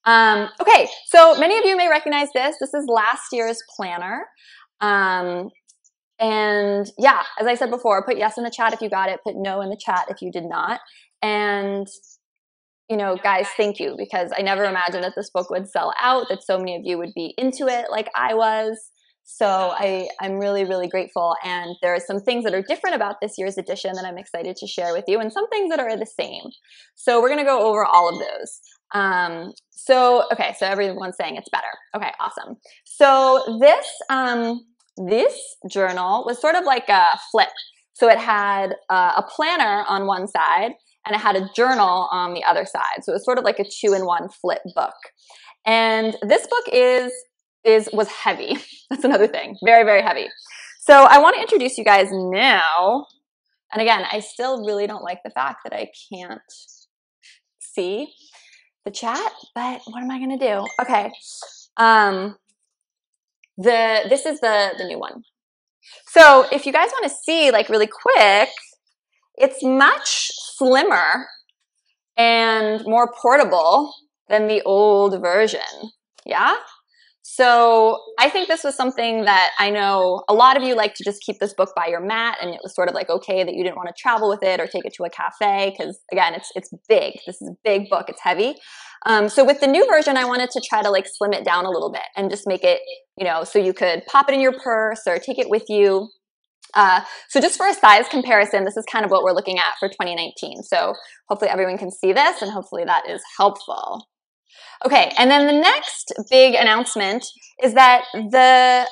Okay, so many of you may recognize this. This is last year's planner. And yeah, as I said before, put yes in the chat if you got it, put no in the chat if you did not. And, you know, guys, thank you, because I never imagined that this book would sell out, that so many of you would be into it like I was. So I'm really, really grateful. And there are some things that are different about this year's edition that I'm excited to share with you, and some things that are the same. So we're going to go over all of those. Okay, so everyone's saying it's better. Okay, awesome. So this journal was sort of like a flip. So it had a planner on one side, and it had a journal on the other side. So it was sort of like a 2-in-1 flip book. And this book was heavy. That's another thing. Very, very heavy. So I want to introduce you guys now. And again, I still really don't like the fact that I can't see the chat, but what am I going to do? Okay. This is the new one. So if you guys want to see like really quick, it's much slimmer and more portable than the old version. Yeah? So I think this was something that I know a lot of you like to just keep this book by your mat, and it was sort of like okay that you didn't want to travel with it or take it to a cafe because, again, it's big. This is a big book. It's heavy. So with the new version, I wanted to try to like slim it down a little bit and just make it, you know, so you could pop it in your purse or take it with you. So just for a size comparison, this is kind of what we're looking at for 2019. So hopefully everyone can see this, and hopefully that is helpful. Okay, and then the next big announcement is that the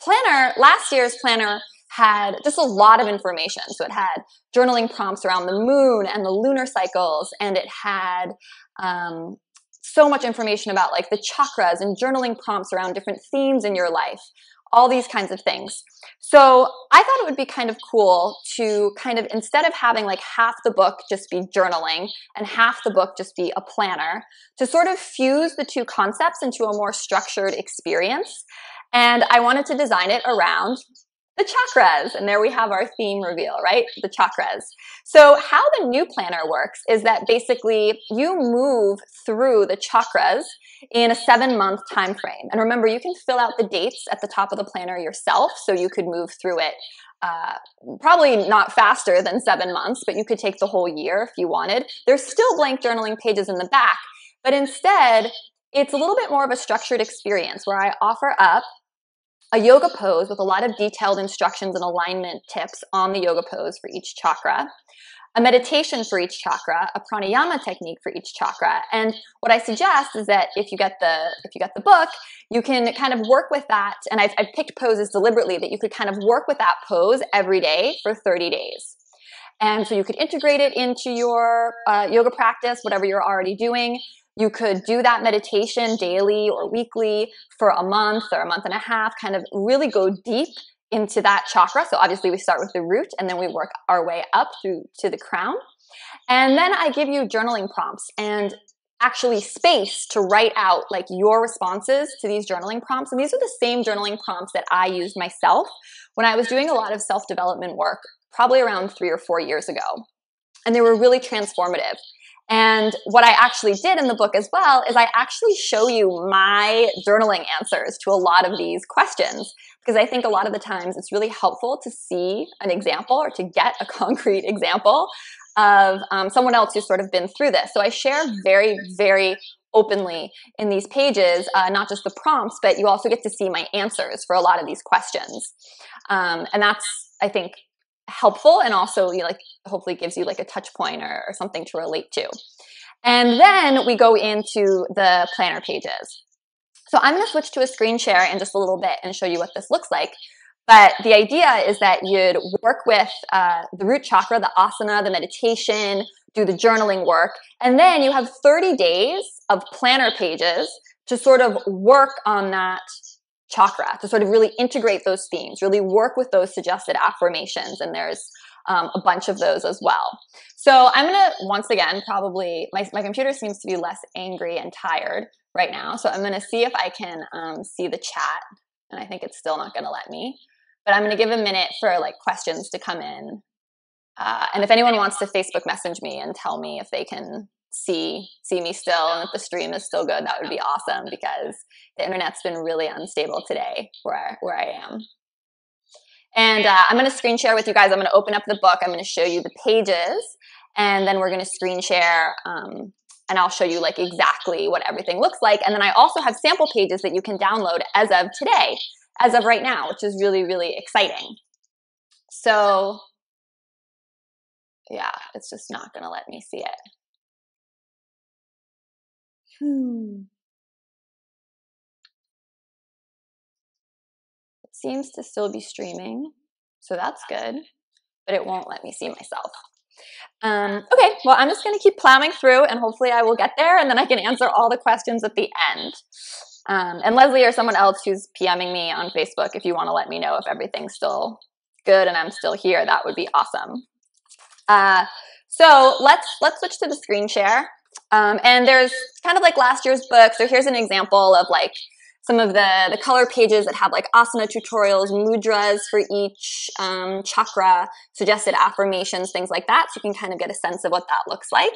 planner, last year's planner, had just a lot of information. So it had journaling prompts around the moon and the lunar cycles, and it had so much information about like the chakras and journaling prompts around different themes in your life, all these kinds of things. So I thought it would be kind of cool to kind of, instead of having like half the book just be journaling and half the book just be a planner, to sort of fuse the two concepts into a more structured experience. And I wanted to design it around the chakras. And there we have our theme reveal, right? The chakras. So how the new planner works is that basically you move through the chakras in a 7-month time frame. And remember, you can fill out the dates at the top of the planner yourself, so you could move through it probably not faster than 7 months, but you could take the whole year if you wanted. There's still blank journaling pages in the back, but instead, it's a little bit more of a structured experience where I offer up a yoga pose with a lot of detailed instructions and alignment tips on the yoga pose for each chakra, a meditation for each chakra, a pranayama technique for each chakra. And what I suggest is that if you get the book, you can kind of work with that. And I've picked poses deliberately that you could kind of work with that pose every day for 30 days. And so you could integrate it into your yoga practice, whatever you're already doing. You could do that meditation daily or weekly for a month or a month and a half, kind of really go deep into that chakra. So obviously we start with the root and then we work our way up through to the crown. And then I give you journaling prompts and actually space to write out like your responses to these journaling prompts. And these are the same journaling prompts that I used myself when I was doing a lot of self-development work, probably around 3 or 4 years ago. And they were really transformative. And what I actually did in the book as well is I actually show you my journaling answers to a lot of these questions, because I think a lot of the times it's really helpful to see an example or to get a concrete example of someone else who's sort of been through this. So I share very, very openly in these pages, not just the prompts, but you also get to see my answers for a lot of these questions. And that's, I think, helpful, and also, you know, like hopefully gives you like a touch point or something to relate to. And then we go into the planner pages. So I'm going to switch to a screen share in just a little bit and show you what this looks like. But the idea is that you'd work with the root chakra, the asana, the meditation, do the journaling work, and then you have 30 days of planner pages to sort of work on that chakra, to sort of really integrate those themes, really work with those suggested affirmations. And there's a bunch of those as well. So I'm going to, once again, probably, my computer seems to be less angry and tired right now. So I'm going to see if I can see the chat. And I think it's still not going to let me. But I'm going to give a minute for like questions to come in. And if anyone wants to Facebook message me and tell me if they can see me still, and if the stream is still good, that would be awesome, because the internet's been really unstable today where I am. And I'm going to screen share with you guys. I'm going to open up the book. I'm going to show you the pages, and then we're going to screen share, and I'll show you like exactly what everything looks like. And then I also have sample pages that you can download as of today, as of right now, which is really, really exciting. So yeah, it's just not going to let me see it. It seems to still be streaming, so that's good, but it won't let me see myself. Okay, well, I'm just going to keep plowing through, and hopefully I will get there, and then I can answer all the questions at the end. And Leslie or someone else who's PMing me on Facebook, if you want to let me know if everything's still good and I'm still here, that would be awesome. So let's switch to the screen share. And there's kind of like last year's book. So here's an example of like some of the color pages that have like asana tutorials, mudras for each chakra, suggested affirmations, things like that. So you can kind of get a sense of what that looks like.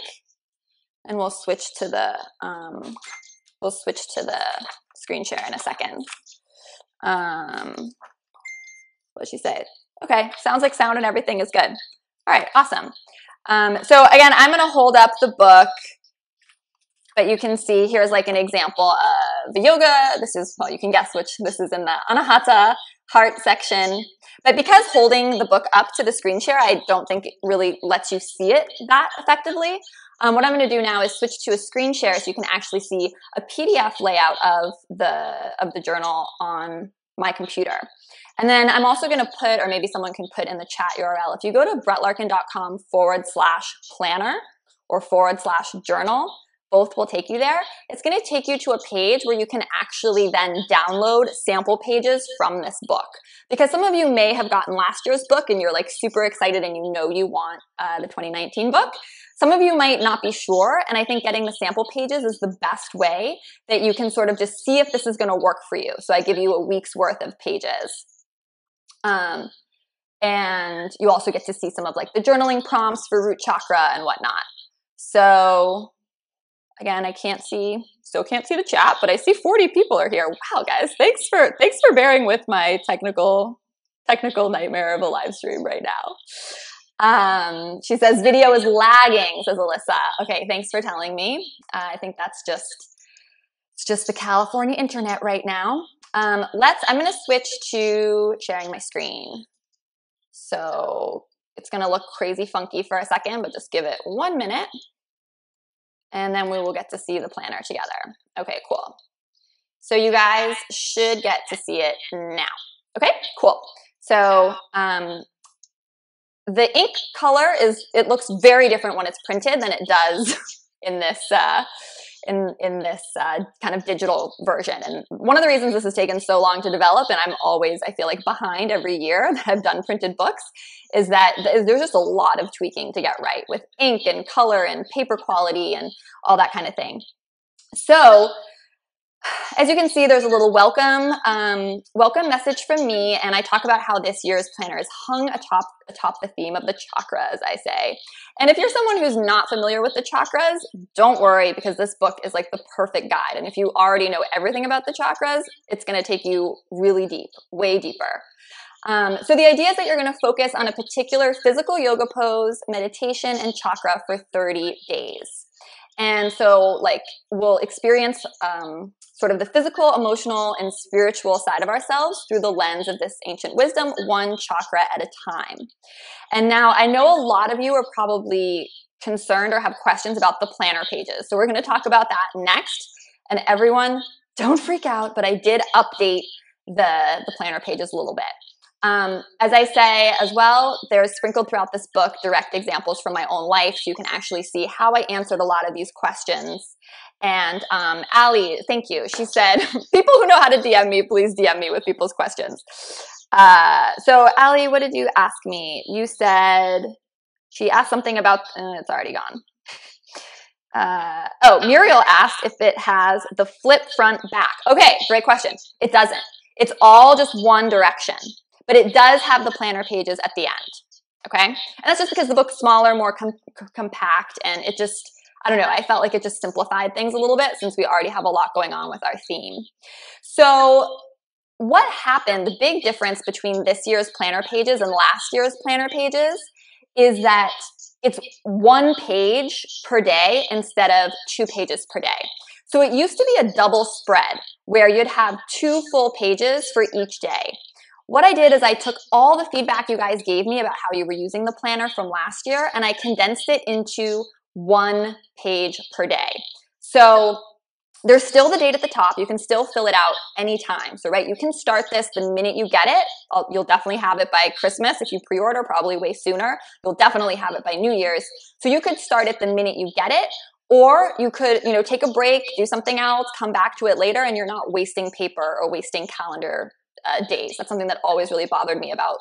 And we'll switch to the screen share in a second. What did she say? Okay, sounds like sound and everything is good. All right, awesome. So again, I'm going to hold up the book, but you can see here's like an example of the yoga. This is, well, you can guess which, this is in the Anahata heart section. But because holding the book up to the screen share, I don't think it really lets you see it that effectively. What I'm going to do now is switch to a screen share so you can actually see a PDF layout of the journal on my computer. And then I'm also going to put, or maybe someone can put in the chat URL, if you go to brettlarkin.com/planner or /journal, both will take you there. It's going to take you to a page where you can actually then download sample pages from this book. Because some of you may have gotten last year's book and you're like super excited and you know you want the 2019 book. Some of you might not be sure, and I think getting the sample pages is the best way that you can sort of just see if this is going to work for you. So I give you a week's worth of pages. And you also get to see some of like the journaling prompts for root chakra and whatnot. So again, still can't see the chat, but I see 40 people are here. Wow, guys, thanks for bearing with my technical nightmare of a live stream right now. She says video is lagging, says Alyssa. Okay, thanks for telling me. I think it's just the California internet right now. I'm going to switch to sharing my screen. So it's going to look crazy funky for a second, but just give it 1 minute. And then we will get to see the planner together. Okay, cool. So you guys should get to see it now. Okay, cool. So the ink color it looks very different when it's printed than it does in this kind of digital version. And one of the reasons this has taken so long to develop, and I'm always, I feel like, behind every year that I've done printed books, is that there's just a lot of tweaking to get right with ink and color and paper quality and all that kind of thing. So as you can see, there's a little welcome message from me, and I talk about how this year's planner is hung atop the theme of the chakras, I say. And if you're someone who's not familiar with the chakras, don't worry, because this book is like the perfect guide. And if you already know everything about the chakras, it's going to take you really deep, way deeper. So the idea is that you're going to focus on a particular physical yoga pose, meditation, and chakra for 30 days. And so like we'll experience sort of the physical, emotional, and spiritual side of ourselves through the lens of this ancient wisdom, one chakra at a time. And now I know a lot of you are probably concerned or have questions about the planner pages. So we're going to talk about that next. And everyone, don't freak out, but I did update the planner pages a little bit. As I say as well, there's sprinkled throughout this book direct examples from my own life, so you can actually see how I answered a lot of these questions. And Allie, thank you. She said, people who know how to DM me, please DM me with people's questions. So Allie, what did you ask me? You said, she asked something about, it's already gone. Muriel asked if it has the flip front back. Okay, great question. It doesn't. It's all just one direction. But it does have the planner pages at the end, okay? And that's just because the book's smaller, more compact, and I don't know, I felt like it just simplified things a little bit since we already have a lot going on with our theme. So what happened, the big difference between this year's planner pages and last year's planner pages is that it's 1 page per day instead of 2 pages per day. So it used to be a double spread where you'd have 2 full pages for each day. What I did is I took all the feedback you guys gave me about how you were using the planner from last year and I condensed it into 1 page per day. So there's still the date at the top. You can still fill it out anytime. So, right, you can start this the minute you get it. You'll definitely have it by Christmas. If you pre-order, probably way sooner. You'll definitely have it by New Year's. So you could start it the minute you get it, or you could, take a break, do something else, come back to it later, and you're not wasting paper or wasting calendar days. That's something that always really bothered me about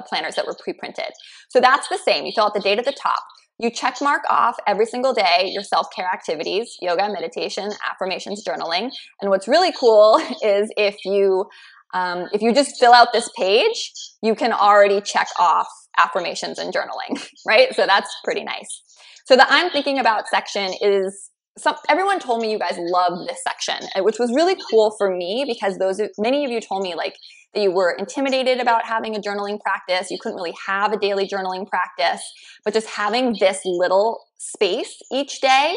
planners that were pre-printed. So that's the same. You fill out the date at the top. You check mark off every single day your self-care activities, yoga, meditation, affirmations, journaling. And what's really cool is if you just fill out this page, you can already check off affirmations and journaling, right? So that's pretty nice. So the I'm thinking about section is everyone told me you guys love this section, which was really cool for me because many of you told me like that you were intimidated about having a journaling practice. You couldn't really have a daily journaling practice, but just having this little space each day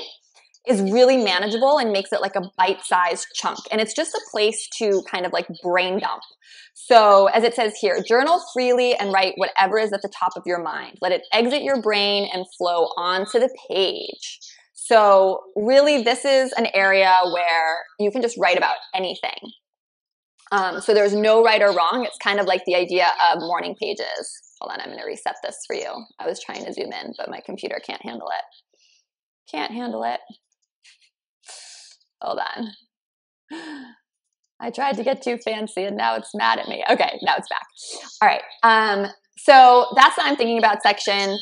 is really manageable and makes it like a bite-sized chunk. And it's just a place to kind of like brain dump. So as it says here, journal freely and write whatever is at the top of your mind. Let it exit your brain and flow onto the page. So really this is an area where you can just write about anything. So there's no right or wrong. It's kind of like the idea of morning pages. Hold on, I'm going to reset this for you. I was trying to zoom in, but my computer can't handle it. Can't handle it. Hold on. I tried to get too fancy and now it's mad at me. Okay, now it's back. All right. So that's what I'm thinking about section.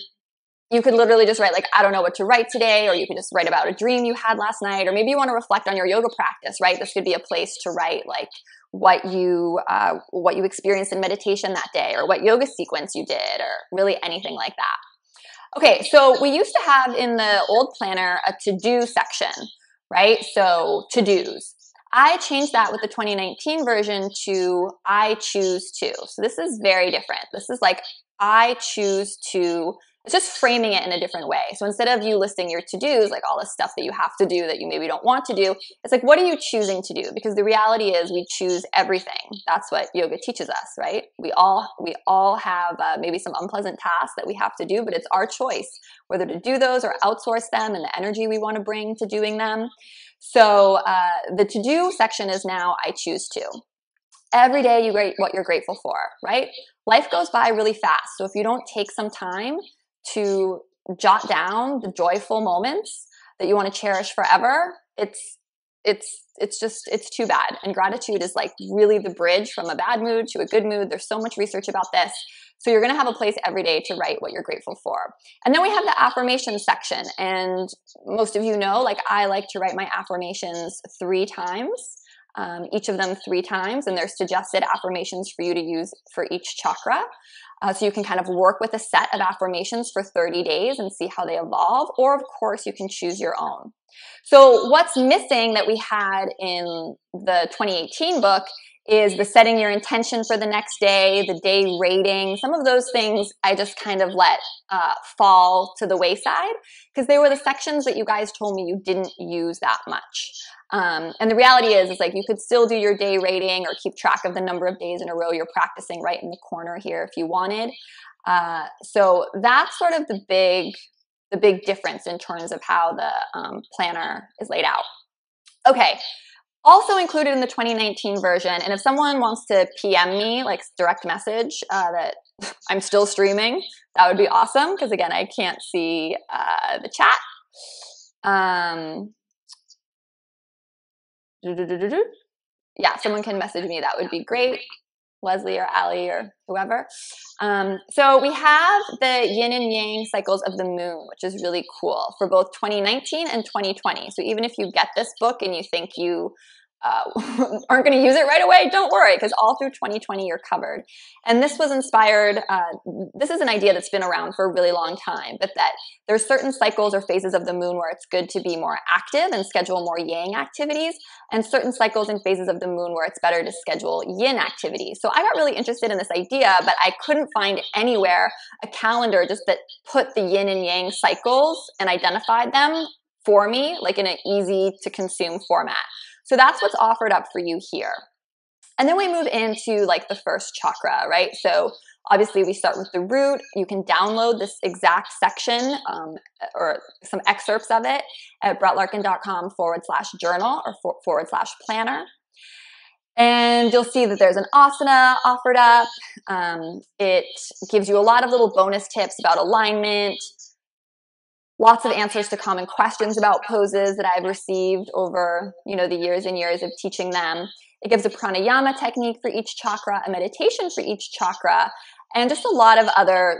You could literally just write like, I don't know what to write today, or you could just write about a dream you had last night, or maybe you want to reflect on your yoga practice, right? This could be a place to write like what you experienced in meditation that day, or what yoga sequence you did, or really anything like that. Okay, so we used to have in the old planner a to-do section, right? So to-dos. I changed that with the 2019 version to I choose to. So this is very different. This is like I choose to. It's just framing it in a different way. So instead of you listing your to-dos, like all the stuff that you have to do that you maybe don't want to do, it's like, what are you choosing to do? Because the reality is we choose everything. That's what yoga teaches us, right? We all have maybe some unpleasant tasks that we have to do, but it's our choice whether to do those or outsource them and the energy we want to bring to doing them. So the to-do section is now I choose to. Every day you write what you're grateful for, right? Life goes by really fast. So if you don't take some time to jot down the joyful moments that you want to cherish forever, it's too bad. And gratitude is like really the bridge from a bad mood to a good mood. There's so much research about this. So you're going to have a place every day to write what you're grateful for. And then we have the affirmations section. And most of you know, like I like to write my affirmations 3 times. Each of them 3 times, and there's suggested affirmations for you to use for each chakra. So you can kind of work with a set of affirmations for 30 days and see how they evolve, or of course you can choose your own. So what's missing that we had in the 2018 book is the setting your intention for the next day, the day rating. Some of those things I just kind of let fall to the wayside because they were the sections that you guys told me you didn't use that much. And the reality is like you could still do your day rating or keep track of the number of days in a row you're practicing right in the corner here if you wanted. So that's sort of the big difference in terms of how the planner is laid out. Okay. Also included in the 2019 version, and if someone wants to PM me, like direct message that I'm still streaming, that would be awesome because again, I can't see the chat. Yeah, someone can message me. That would be great. Leslie or Allie or whoever. So we have the yin and yang cycles of the moon, which is really cool for both 2019 and 2020. So even if you get this book and you think you aren't going to use it right away, don't worry, because all through 2020 you're covered. And this was inspired, this is an idea that's been around for a really long time, but that there's certain cycles or phases of the moon where it's good to be more active and schedule more yang activities, and certain cycles and phases of the moon where it's better to schedule yin activities. So I got really interested in this idea, but I couldn't find anywhere a calendar just that put the yin and yang cycles and identified them for me, like in an easy to consume format. So that's what's offered up for you here. And then we move into like the first chakra, right? So obviously we start with the root. You can download this exact section or some excerpts of it at BrettLarkin.com/journal or /planner. And you'll see that there's an asana offered up. It gives you a lot of little bonus tips about alignment, lots of answers to common questions about poses that I've received over, the years and years of teaching them. It gives a pranayama technique for each chakra, a meditation for each chakra, and just a lot of other,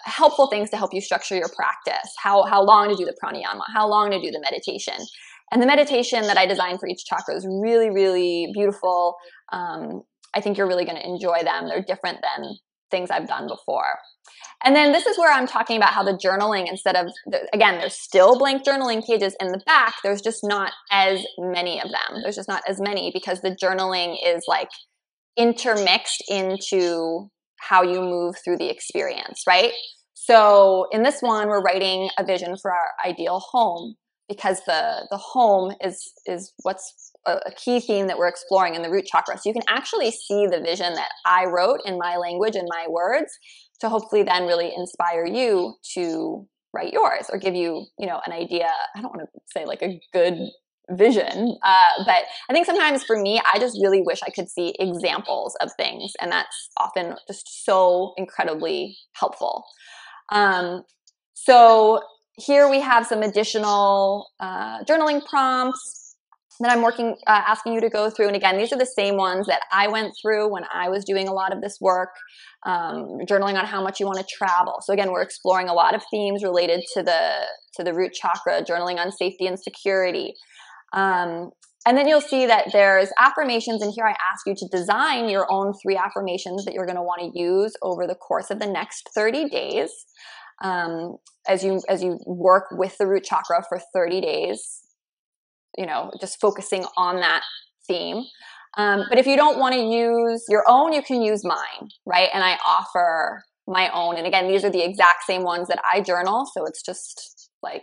helpful things to help you structure your practice. How long to do the pranayama, how long to do the meditation. And the meditation that I designed for each chakra is really, really beautiful. I think you're really going to enjoy them. They're different than things I've done before. And then this is where I'm talking about how the journaling, again, there's still blank journaling pages in the back. There's just not as many of them. There's just not as many because the journaling is like intermixed into how you move through the experience, right? So in this one, we're writing a vision for our ideal home because the home is what's a key theme that we're exploring in the root chakra. So you can actually see the vision that I wrote in my language and my words to hopefully then really inspire you to write yours or give you, an idea. I don't want to say like a good vision, but I think sometimes for me, I just really wish I could see examples of things, and that's often just so incredibly helpful. So here we have some additional journaling prompts that I'm asking you to go through. And again, these are the same ones that I went through when I was doing a lot of this work, journaling on how much you want to travel. So again, we're exploring a lot of themes related to the root chakra, journaling on safety and security. And then you'll see that there's affirmations, and here I ask you to design your own 3 affirmations that you're going to want to use over the course of the next 30 days. As you work with the root chakra for 30 days, just focusing on that theme. But if you don't want to use your own, you can use mine, right? And I offer my own. And again, these are the exact same ones that I journal. So it's just like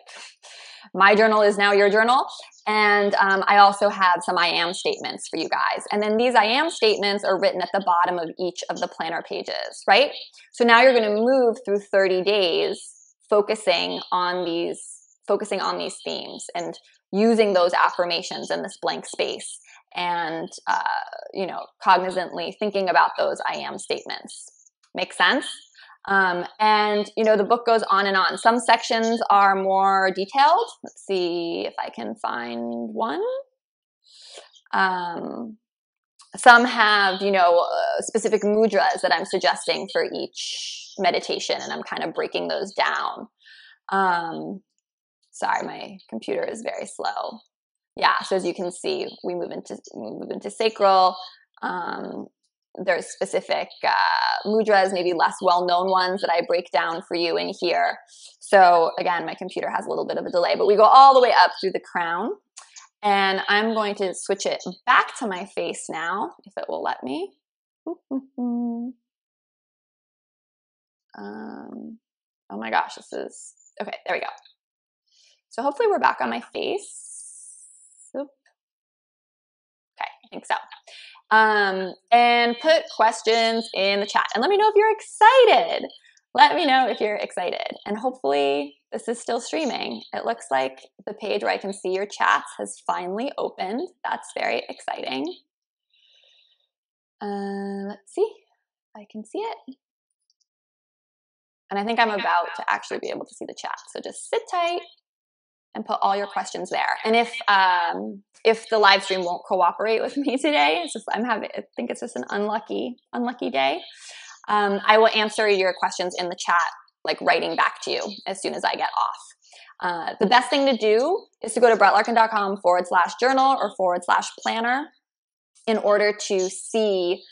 my journal is now your journal. And I also have some I am statements for you guys. And then these I am statements are written at the bottom of each of the planner pages, right? So now you're going to move through 30 days focusing on these themes and using those affirmations in this blank space and, cognizantly thinking about those I am statements. Make sense? And, the book goes on and on. Some sections are more detailed. Let's see if I can find one. Some have, specific mudras that I'm suggesting for each meditation, and I'm kind of breaking those down. Sorry, my computer is very slow. Yeah, so as you can see, we move into sacral. There's specific mudras, maybe less well-known ones that I break down for you in here. So again, my computer has a little bit of a delay, but we go all the way up through the crown. And I'm going to switch it back to my face now, if it will let me. Oh my gosh, okay, there we go. So hopefully we're back on my face. Oop. Okay, I think so. And put questions in the chat and let me know if you're excited. Let me know if you're excited. And hopefully this is still streaming. It looks like the page where I can see your chats has finally opened. That's very exciting. Let's see if I can see it. And I think I'm about to actually be able to see the chat. So just sit tight and put all your questions there. And if the live stream won't cooperate with me today, I think it's just an unlucky day. I will answer your questions in the chat, like writing back to you as soon as I get off. The best thing to do is to go to BrettLarkin.com/journal or /planner in order to see,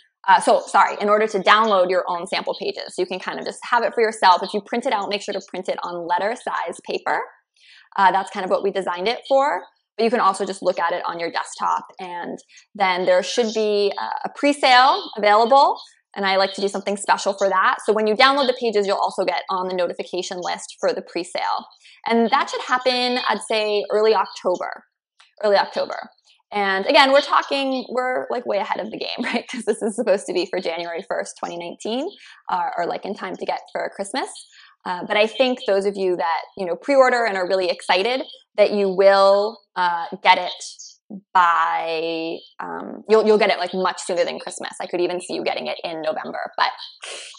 in order to download your own sample pages. You can kind of just have it for yourself. If you print it out, make sure to print it on letter size paper. That's kind of what we designed it for. But you can also just look at it on your desktop. And then there should be a pre-sale available. And I like to do something special for that. So when you download the pages, you'll also get on the notification list for the pre-sale. And that should happen, I'd say, early October. And again, we're like way ahead of the game, right? Because this is supposed to be for January 1st, 2019, or like in time to get for Christmas. But I think those of you that, pre-order and are really excited that you will get it by, you'll get it like much sooner than Christmas. I could even see you getting it in November, but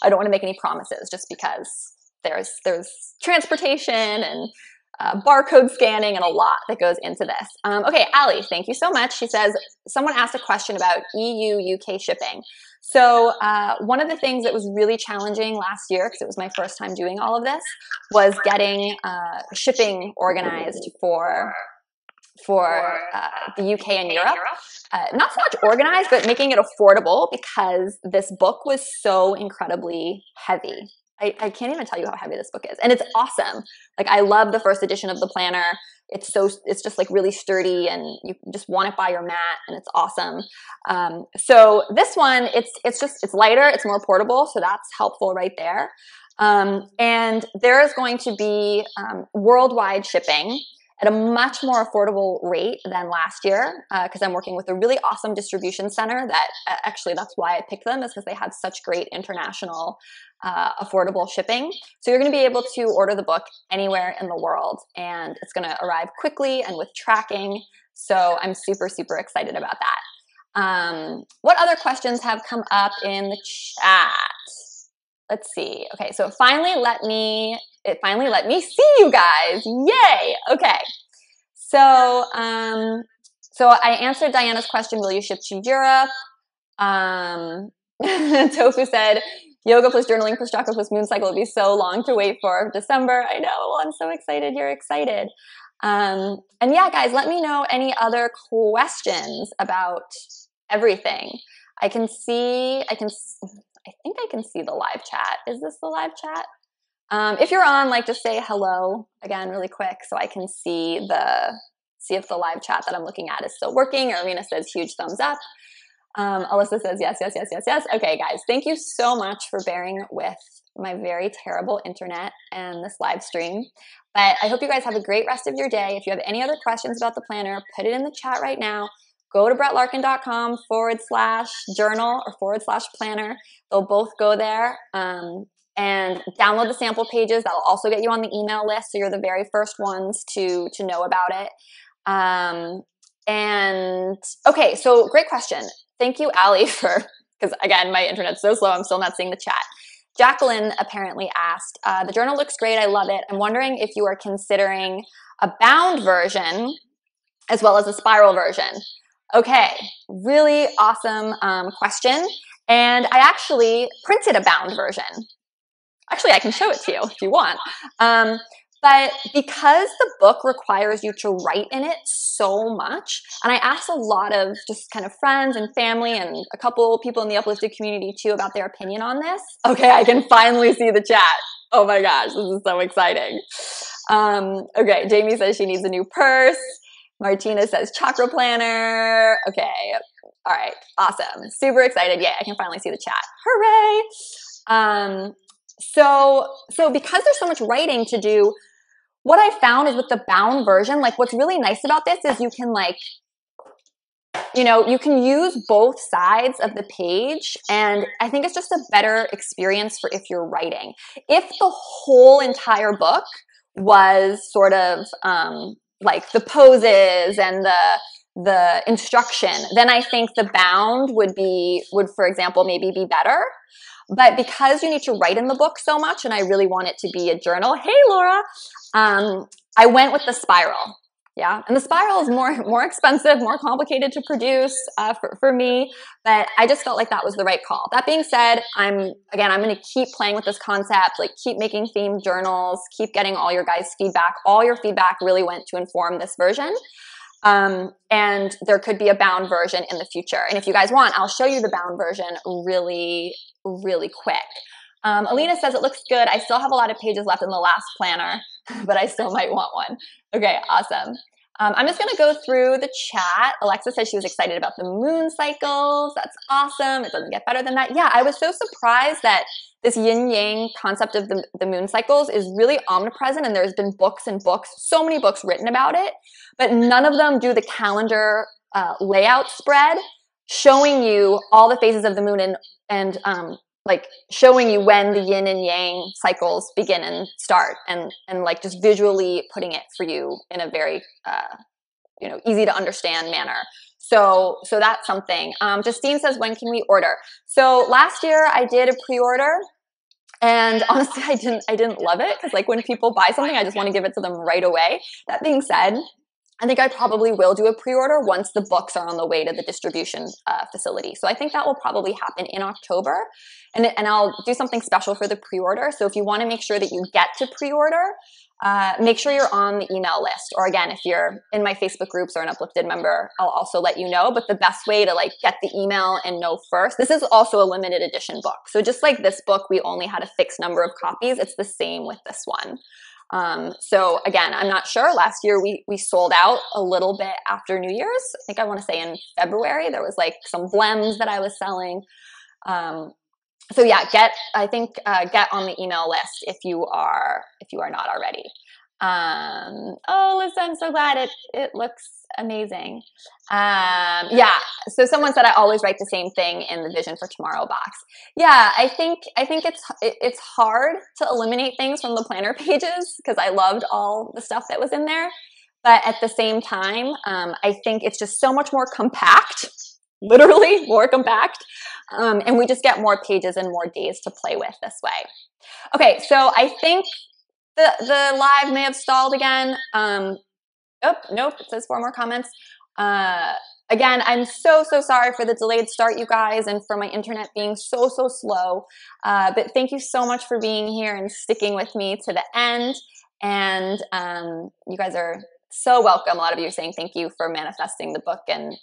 I don't want to make any promises just because there's transportation and barcode scanning and a lot that goes into this. Okay, Allie, thank you so much. She says, someone asked a question about EU-UK shipping. So one of the things that was really challenging last year, because it was my first time doing all of this, was getting shipping organized for the UK and Europe. Not so much organized, but making it affordable, because this book was so incredibly heavy. I can't even tell you how heavy this book is. And it's awesome. Like, I love the first edition of the planner. It's just like really sturdy, and you just want it by your mat, and it's awesome. So this one, it's lighter, it's more portable, so that's helpful right there. And there is going to be worldwide shipping at a much more affordable rate than last year, because I'm working with a really awesome distribution center that actually, that's why I picked them, is because they had such great international affordable shipping. So you're going to be able to order the book anywhere in the world, and it's going to arrive quickly and with tracking. So I'm super, super excited about that. What other questions have come up in the chat? Let's see. Okay, so it finally let me see you guys. Yay! Okay. So I answered Diana's question, will you ship to Europe? Tofu said, yoga plus journaling plus chakra plus moon cycle would be so long to wait for December. I know. Well, I'm so excited you're excited. And yeah, guys, let me know any other questions about everything. I think I can see the live chat. Is this the live chat? If you're on, like, just say hello again really quick so I can see if the live chat that I'm looking at is still working. Irina says huge thumbs up. Alyssa says yes. Okay, guys, thank you so much for bearing with my very terrible internet and this live stream. But I hope you guys have a great rest of your day. If you have any other questions about the planner, put it in the chat right now. Go to BrettLarkin.com /journal or /planner. They'll both go there. And download the sample pages. That'll also get you on the email list, so you're the very first ones to know about it. And okay, so great question. Thank you, Allie, because again, my internet's so slow, I'm still not seeing the chat. Jacqueline apparently asked, the journal looks great, I love it. I'm wondering if you are considering a bound version as well as a spiral version. Okay, really awesome question. And I actually printed a bound version. Actually, I can show it to you if you want. But because the book requires you to write in it so much, and I asked a lot of just kind of friends and family and a couple people in the Uplifted community too about their opinion on this. Okay, I can finally see the chat. Oh my gosh, this is so exciting. Okay, Jamie says she needs a new purse. Martina says chakra planner. Okay, all right, awesome. Super excited. Yeah, I can finally see the chat. Hooray! So because there's so much writing to do, what I found is with the bound version, like, what's really nice about this is you can, like, you can use both sides of the page, and I think it's just a better experience for if you're writing. If the whole entire book was sort of like the poses and the instruction, then I think the bound would for example, maybe be better. But because you need to write in the book so much, and I really want it to be a journal, hey Laura, I went with the spiral. Yeah, and the spiral is more expensive, more complicated to produce for me, but I just felt like that was the right call. That being said, I'm going to keep playing with this concept, like keep making themed journals, keep getting all your guys' feedback. All your feedback really went to inform this version. And there could be a bound version in the future. And if you guys want, I'll show you the bound version really, really quick. Alina says it looks good. I still have a lot of pages left in the last planner, but I still might want one. Okay, awesome. I'm just going to go through the chat. Alexa says she was excited about the moon cycles. That's awesome. It doesn't get better than that. Yeah, I was so surprised that this yin-yang concept of the moon cycles is really omnipresent, and there's been books and books, so many books written about it, but none of them do the calendar layout spread showing you all the phases of the moon and like showing you when the yin and yang cycles begin and start, and like just visually putting it for you in a very easy to understand manner. So that's something. Justine says, when can we order? So last year I did a pre-order, and honestly I didn't love it, because like when people buy something, I just want to give it to them right away. That being said, I think I probably will do a pre-order once the books are on the way to the distribution facility. So I think that will probably happen in October, and I'll do something special for the pre-order. So if you want to make sure that you get to pre-order, make sure you're on the email list. Or again, if you're in my Facebook groups or an Uplifted member, I'll also let you know. But the best way to like get the email and know first, this is also a limited edition book. So just like this book, we only had a fixed number of copies. It's the same with this one. So again, I'm not sure. Last year we sold out a little bit after New Year's. I think I want to say in February, there was like some blems that I was selling. So yeah, get on the email list if you are not already. Oh, Lisa, I'm so glad it looks amazing. Yeah. So someone said I always write the same thing in the Vision for Tomorrow box. Yeah, I think it's hard to eliminate things from the planner pages, because I loved all the stuff that was in there. But at the same time, I think it's just so much more compact, literally more compact. And we just get more pages and more days to play with this way. Okay, so I think the live may have stalled again. Oh, nope, it says 4 more comments. Again, I'm so sorry for the delayed start, you guys, and for my internet being so slow. But thank you so much for being here and sticking with me to the end. And you guys are so welcome. A lot of you are saying thank you for manifesting the book, and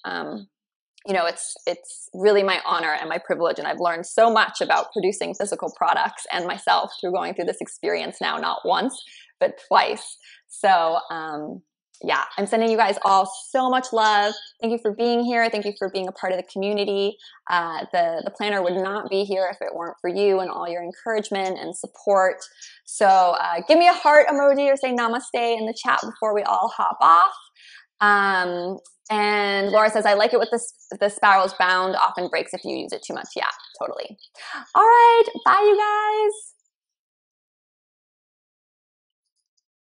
it's really my honor and my privilege, and I've learned so much about producing physical products and myself through going through this experience now, not once, but twice. So yeah, I'm sending you guys all so much love. Thank you for being here. Thank you for being a part of the community. The planner would not be here if it weren't for you and all your encouragement and support. So give me a heart emoji or say namaste in the chat before we all hop off. And Laura says, I like it with the spirals bound, often breaks if you use it too much. Yeah, totally. All right. Bye, you guys.